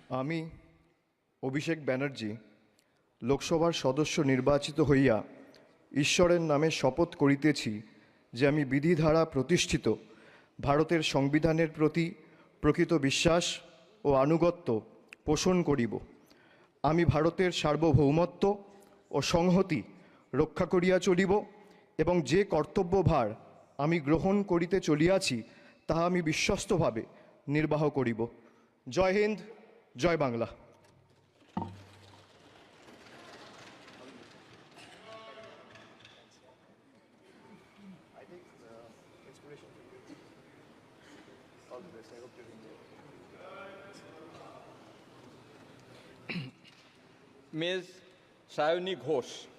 আমি অভিষেক ব্যানার্জি লোকসভার সদস্য নির্বাচিত হইয়া ঈশ্বরের নামে শপথ করিতেছি যে আমি বিধি দ্বারা প্রতিষ্ঠিত ভারতের সংবিধানের প্রতি প্রকৃত বিশ্বাস ও আনুগত্য পোষণ করিব। আমি ভারতের সার্বভৌমত্ব ও সংহতি রক্ষা করিয়া চলিব এবং যে কর্তব্যভার আমি গ্রহণ করিতে চলিয়াছি তাহা আমি বিশ্বস্তভাবে নির্বাহ করিব। জয় হিন্দ, জয় বাংলা। Ms. Sayoni Ghosh.